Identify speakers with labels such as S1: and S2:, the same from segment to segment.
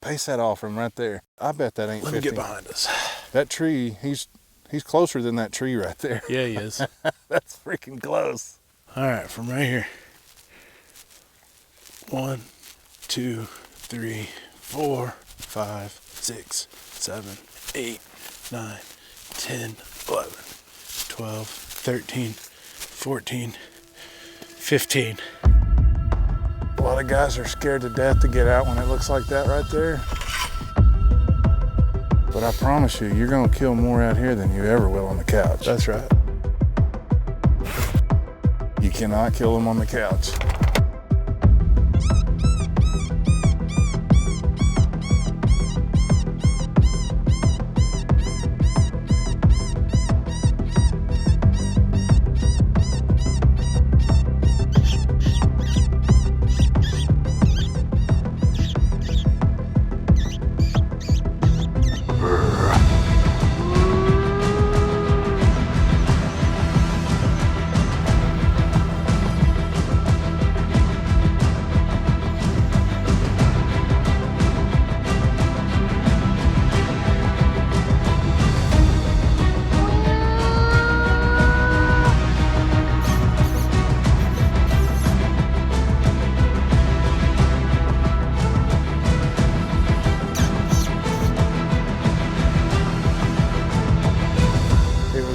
S1: Pace that off from right there. I bet that ain't 15.
S2: Let me get behind us.
S1: That tree, he's closer than that tree right there.
S2: Yeah, he is.
S1: That's freaking close.
S2: All right, from right here. 1, 2, 3, 4, 5, 6, 7, 8, 9, 10, 11, 12, 13, 14, 15.
S1: A lot of guys are scared to death to get out when it looks like that right there. But I promise you, you're gonna kill more out here than you ever will on the couch.
S2: That's right.
S1: You cannot kill them on the couch.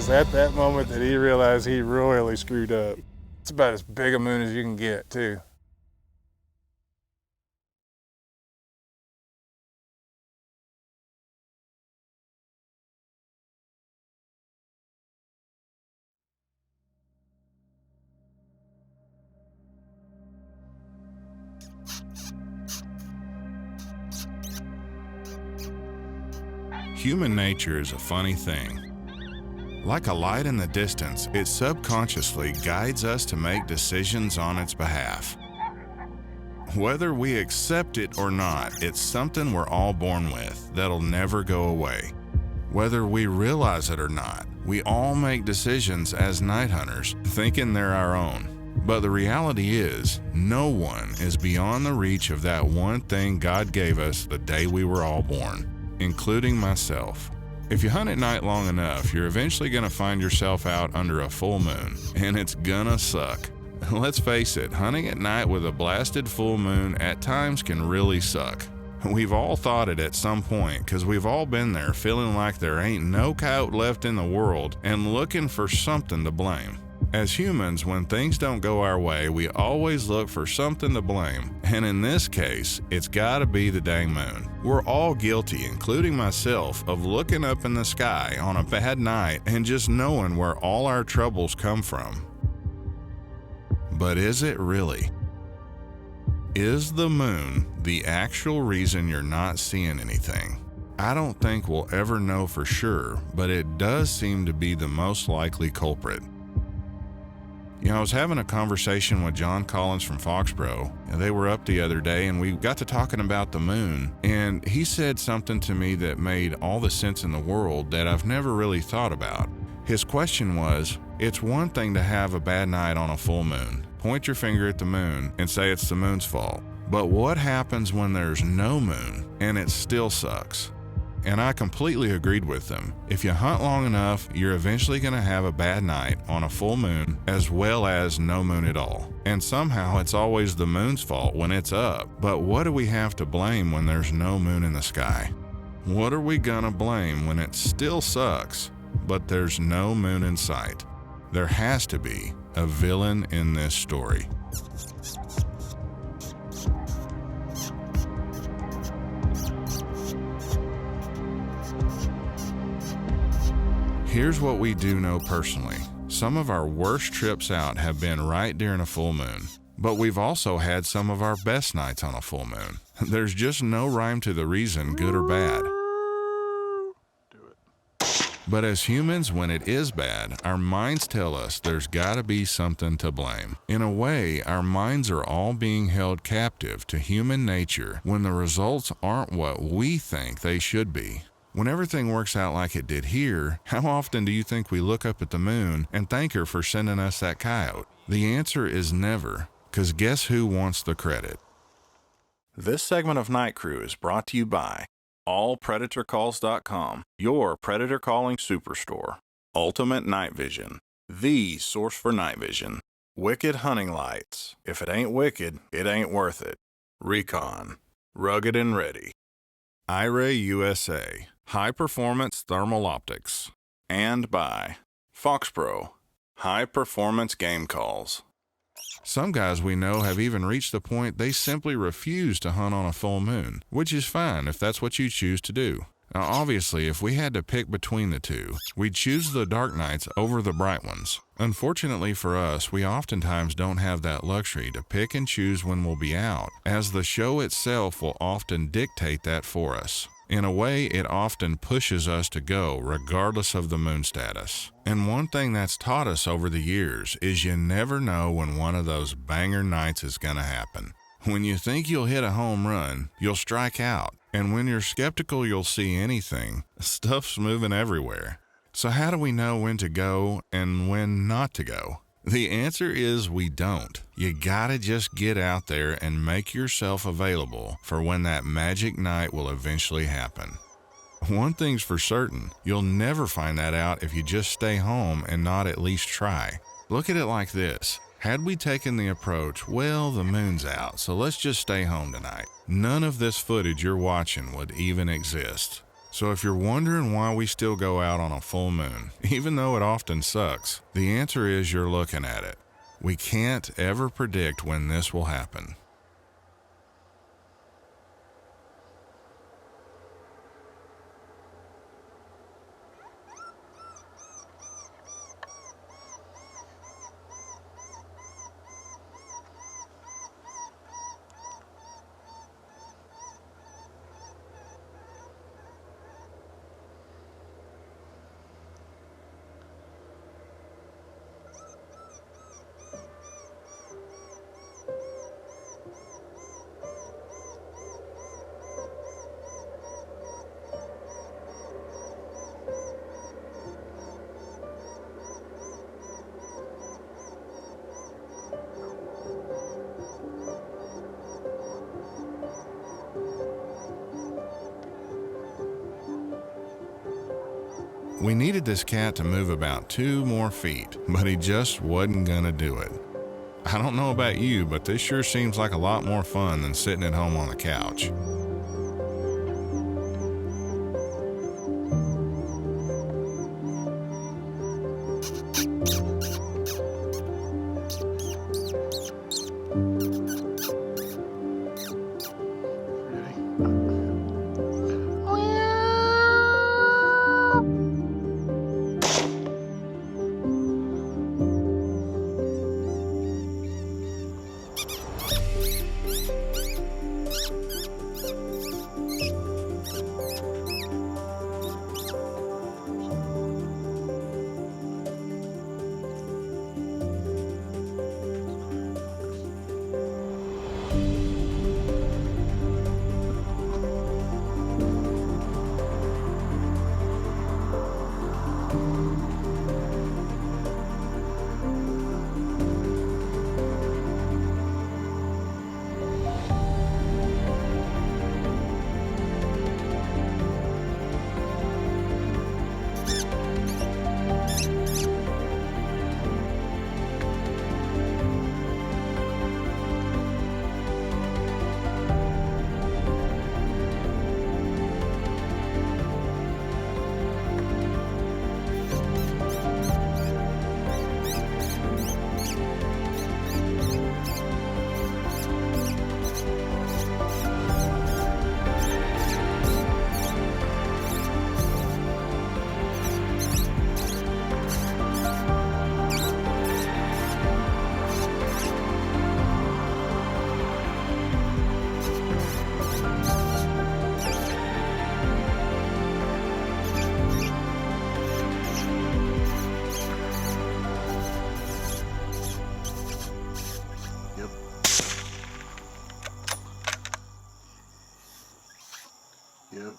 S1: At that moment that he realized he royally screwed up. It's about as big a moon as you can get, too.
S3: Human nature is a funny thing. Like a light in the distance, it subconsciously guides us to make decisions on its behalf. Whether we accept it or not, it's something we're all born with that'll never go away. Whether we realize it or not, we all make decisions as night hunters, thinking they're our own. But the reality is, no one is beyond the reach of that one thing God gave us the day we were all born, including myself. If you hunt at night long enough, you're eventually going to find yourself out under a full moon, and it's gonna suck. Let's face it, hunting at night with a blasted full moon at times can really suck. We've all thought it at some point, because we've all been there feeling like there ain't no coyote left in the world and looking for something to blame. As humans, when things don't go our way, we always look for something to blame, and in this case, it's gotta be the dang moon. We're all guilty, including myself, of looking up in the sky on a bad night and just knowing where all our troubles come from. But is it really? Is the moon the actual reason you're not seeing anything? I don't think we'll ever know for sure, but it does seem to be the most likely culprit. You know, I was having a conversation with John Collins from Foxborough, and they were up the other day, and we got to talking about the moon, and he said something to me that made all the sense in the world that I've never really thought about. His question was, it's one thing to have a bad night on a full moon, point your finger at the moon and say it's the moon's fault, but what happens when there's no moon and it still sucks? And I completely agreed with them. If you hunt long enough, you're eventually going to have a bad night on a full moon as well as no moon at all. And somehow it's always the moon's fault when it's up. But what do we have to blame when there's no moon in the sky? What are we going to blame when it still sucks, but there's no moon in sight? There has to be a villain in this story. Here's what we do know personally. Some of our worst trips out have been right during a full moon, but we've also had some of our best nights on a full moon. There's just no rhyme to the reason, good or bad. But as humans, when it is bad, our minds tell us there's gotta be something to blame. In a way, our minds are all being held captive to human nature when the results aren't what we think they should be. When everything works out like it did here, how often do you think we look up at the moon and thank her for sending us that coyote? The answer is never, because guess who wants the credit? This segment of Night Crew is brought to you by AllPredatorCalls.com, your predator calling superstore. Ultimate Night Vision, the source for night vision. Wicked Hunting Lights. If it ain't wicked, it ain't worth it. Recon, rugged and ready. iRay USA, high performance thermal optics. And by Fox Pro, high performance game calls. Some guys we know have even reached the point they simply refuse to hunt on a full moon, which is fine if that's what you choose to do. Now, obviously, if we had to pick between the two, we'd choose the dark nights over the bright ones. Unfortunately for us, we oftentimes don't have that luxury to pick and choose when we'll be out, as the show itself will often dictate that for us. In a way, it often pushes us to go regardless of the moon status. And one thing that's taught us over the years is you never know when one of those banger nights is going to happen. When you think you'll hit a home run, you'll strike out. And when you're skeptical you'll see anything, stuff's moving everywhere. So how do we know when to go and when not to go? The answer is we don't. You gotta just get out there and make yourself available for when that magic night will eventually happen. One thing's for certain, you'll never find that out if you just stay home and not at least try. Look at it like this. Had we taken the approach, well, the moon's out, so let's just stay home tonight, none of this footage you're watching would even exist. So if you're wondering why we still go out on a full moon, even though it often sucks, the answer is you're looking at it. We can't ever predict when this will happen. We needed this cat to move about 2 more feet, but he just wasn't gonna do it. I don't know about you, but this sure seems like a lot more fun than sitting at home on the couch.
S2: Yep.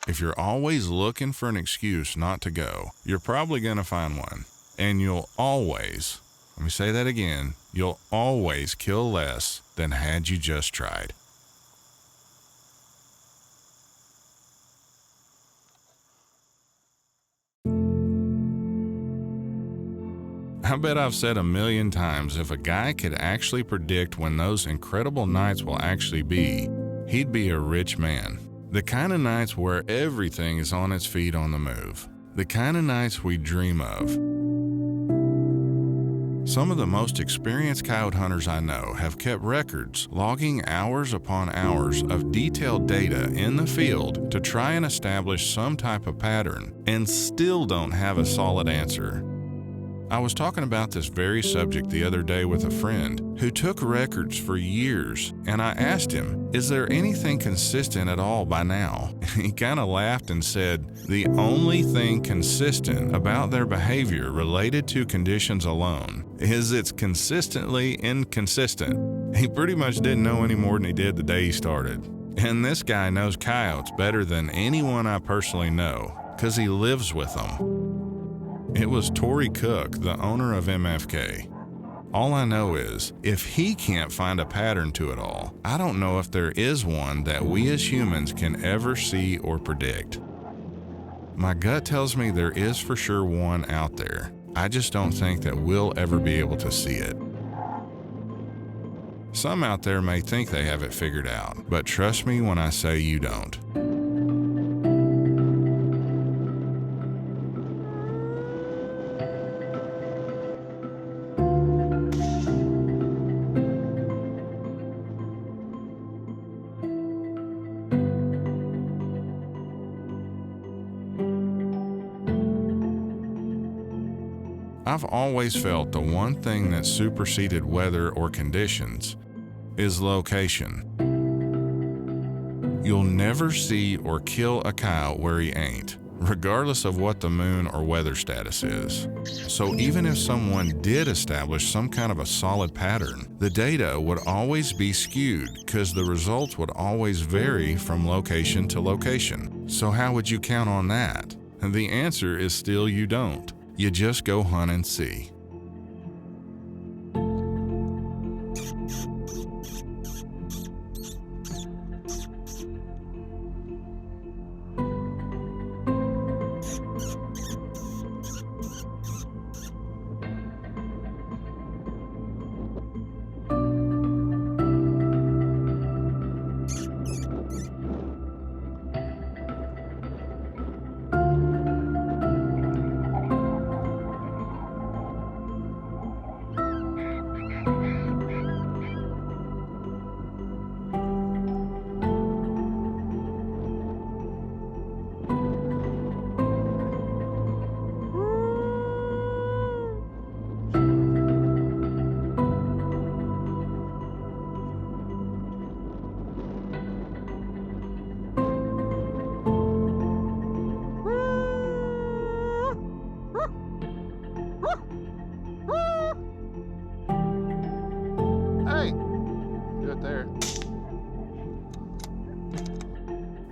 S3: If you're always looking for an excuse not to go, you're probably going to find one. And you'll always, Let me say that again. You'll always kill less than had you just tried. I bet I've said 1,000,000 times if a guy could actually predict when those incredible nights will actually be, he'd be a rich man. The kind of nights where everything is on its feet on the move. The kind of nights we dream of. Some of the most experienced coyote hunters I know have kept records, logging hours upon hours of detailed data in the field to try and establish some type of pattern, and still don't have a solid answer. I was talking about this very subject the other day with a friend who took records for years, and I asked him, is there anything consistent at all by now? He kind of laughed and said, the only thing consistent about their behavior related to conditions alone is it's consistently inconsistent. He pretty much didn't know any more than he did the day he started. And this guy knows coyotes better than anyone I personally know, because he lives with them. It was Tory Cook, the owner of MFK. All I know is, if he can't find a pattern to it all, I don't know if there is one that we as humans can ever see or predict. My gut tells me there is for sure one out there. I just don't think that we'll ever be able to see it. Some out there may think they have it figured out, but trust me when I say you don't. I've always felt the one thing that superseded weather or conditions is location. You'll never see or kill a coyote where he ain't, regardless of what the moon or weather status is. So even if someone did establish some kind of a solid pattern, the data would always be skewed because the results would always vary from location to location. So how would you count on that? And the answer is still you don't. You just go hunt and see.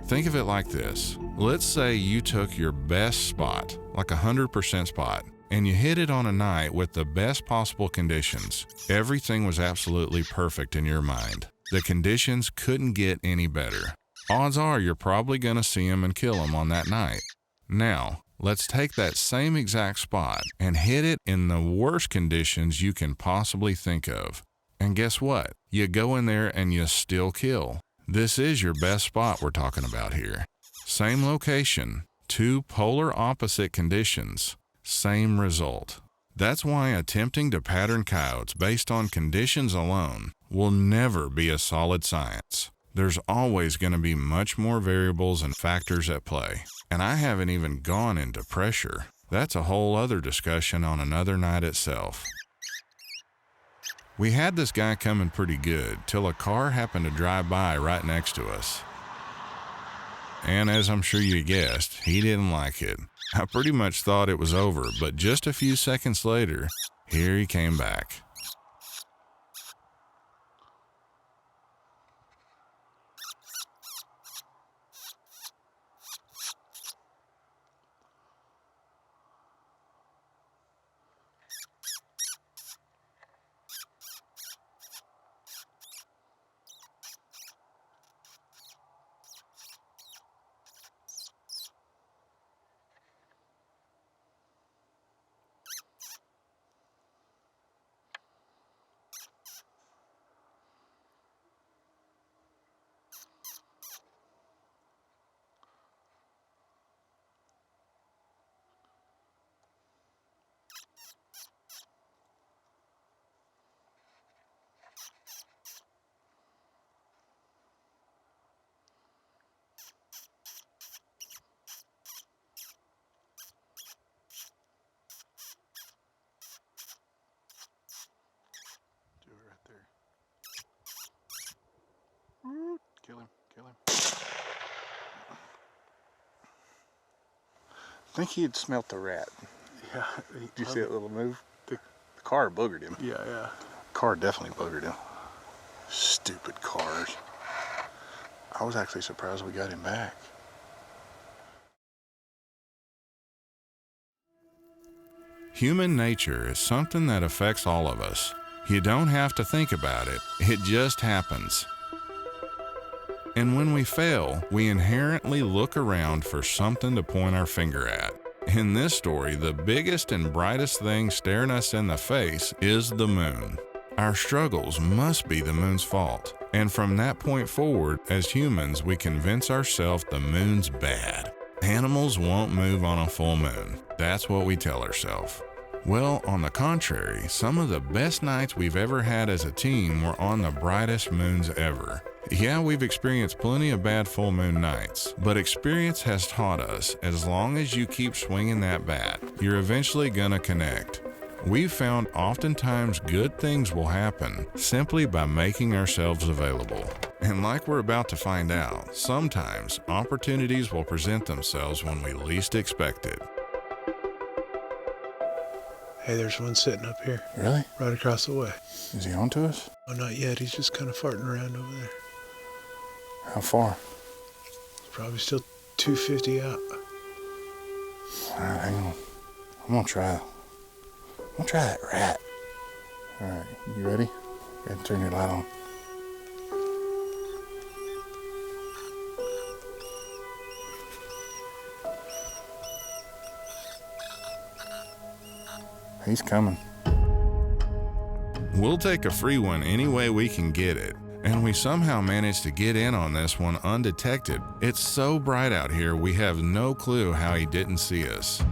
S3: Think of it like this. Let's say you took your best spot, like 100% spot, and you hit it on a night with the best possible conditions. Everything was absolutely perfect in your mind. The conditions couldn't get any better. Odds are you're probably going to see him and kill him on that night. Now, let's take that same exact spot and hit it in the worst conditions you can possibly think of. And guess what? You go in there and you still kill. This is your best spot we're talking about here. Same location, two polar opposite conditions, same result. That's why attempting to pattern coyotes based on conditions alone will never be a solid science. There's always going to be much more variables and factors at play. And I haven't even gone into pressure. That's a whole other discussion on another night itself. We had this guy coming pretty good till a car happened to drive by right next to us. And as I'm sure you guessed, he didn't like it. I pretty much thought it was over, but just a few seconds later, here he came back.
S1: think he had smelt the rat.
S2: Yeah.
S1: Did you see that little move? The car boogered him.
S2: Yeah, yeah.
S1: Car definitely boogered him. Stupid cars. I was actually surprised we got him back.
S3: Human nature is something that affects all of us. You don't have to think about it, it just happens. And when we fail, we inherently look around for something to point our finger at. In this story, the biggest and brightest thing staring us in the face is the moon. Our struggles must be the moon's fault. And from that point forward, as humans, we convince ourselves the moon's bad. Animals won't move on a full moon. That's what we tell ourselves. Well, on the contrary, some of the best nights we've ever had as a team were on the brightest moons ever. Yeah, we've experienced plenty of bad full moon nights, but experience has taught us as long as you keep swinging that bat, you're eventually gonna connect. We've found oftentimes good things will happen simply by making ourselves available. And like we're about to find out, sometimes opportunities will present themselves when we least expect it.
S2: Hey, there's one sitting up here.
S1: Really?
S2: Right across the way.
S1: Is he on to us?
S2: Oh, not yet. He's just kind of farting around over there.
S1: How far?
S2: He's probably still 250 out.
S1: All right, hang on. I'm gonna try that rat. All right, you ready? Go ahead and turn your light on. He's coming.
S3: We'll take a free one any way we can get it. And we somehow managed to get in on this one undetected. It's so bright out here, we have no clue how he didn't see us.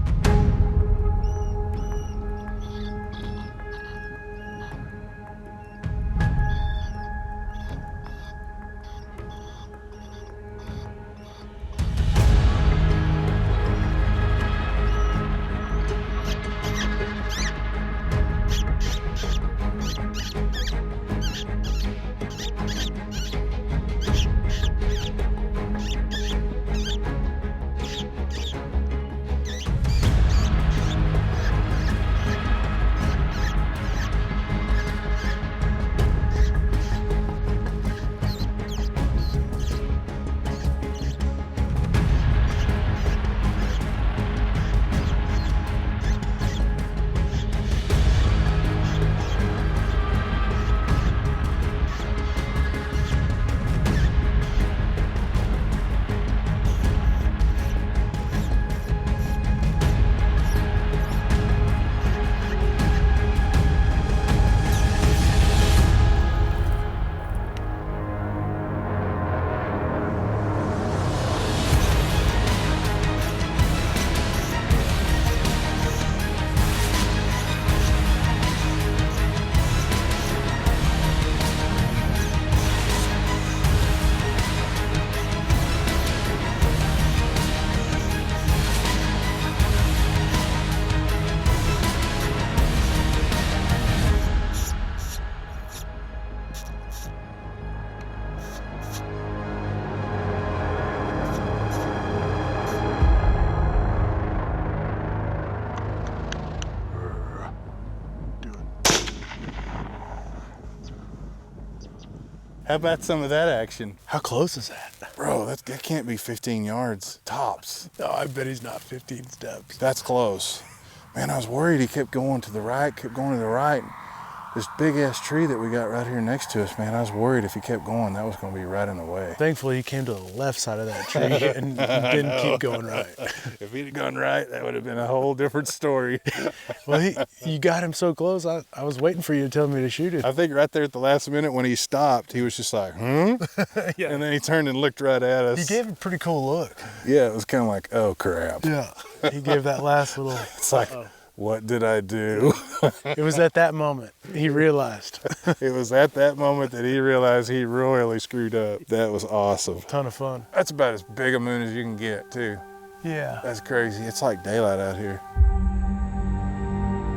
S1: How about some of that action?
S2: How close is that?
S1: Bro, that can't be 15 yards tops.
S2: No, I bet he's not 15 steps.
S1: That's close. Man, I was worried he kept going to the right. This big ass tree that we got right here next to us, man, I was worried if he kept going, that was gonna be right in the way.
S2: Thankfully, he came to the left side of that tree and didn't keep going right.
S1: If he'd have gone right, that would have been a whole different story.
S2: Well, you got him so close, I was waiting for you to tell me to shoot it.
S1: I think right there at the last minute when he stopped, he was just like,
S2: Yeah.
S1: And then he turned and looked right at us.
S2: He gave a pretty cool look.
S1: Yeah, it was kind of like, oh crap.
S2: Yeah, he gave that last little...
S1: It's like, what did I do?
S2: It was at that moment he realized.
S1: It was at that moment that he realized he royally screwed up. That was awesome.
S2: Ton of fun.
S1: That's about as big a moon as you can get, too.
S2: Yeah.
S1: That's crazy. It's like daylight out here.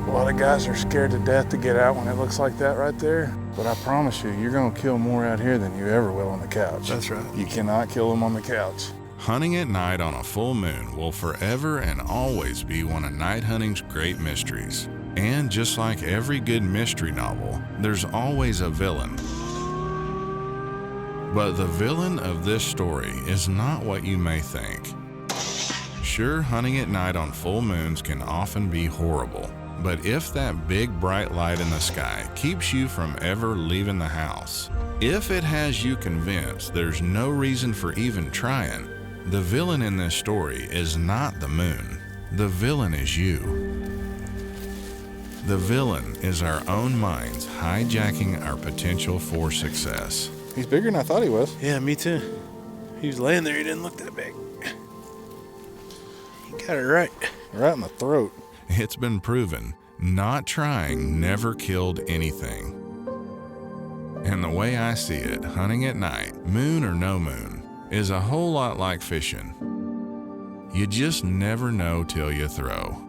S1: A lot of guys are scared to death to get out when it looks like that right there. But I promise you, you're gonna kill more out here than you ever will on the couch.
S2: That's right.
S1: You cannot kill them on the couch.
S3: Hunting at night on a full moon will forever and always be one of night hunting's great mysteries. And just like every good mystery novel, there's always a villain. But the villain of this story is not what you may think. Sure, hunting at night on full moons can often be horrible, but if that big bright light in the sky keeps you from ever leaving the house, if it has you convinced there's no reason for even trying, the villain in this story is not the moon. The villain is you. The villain is our own minds hijacking our potential for success.
S1: He's bigger than I thought he was.
S2: Yeah, me too. He was laying there. He didn't look that big. He got it right.
S1: Right in the throat.
S3: It's been proven, not trying never killed anything. And the way I see it, hunting at night, moon or no moon, is a whole lot like fishing. You just never know till you throw.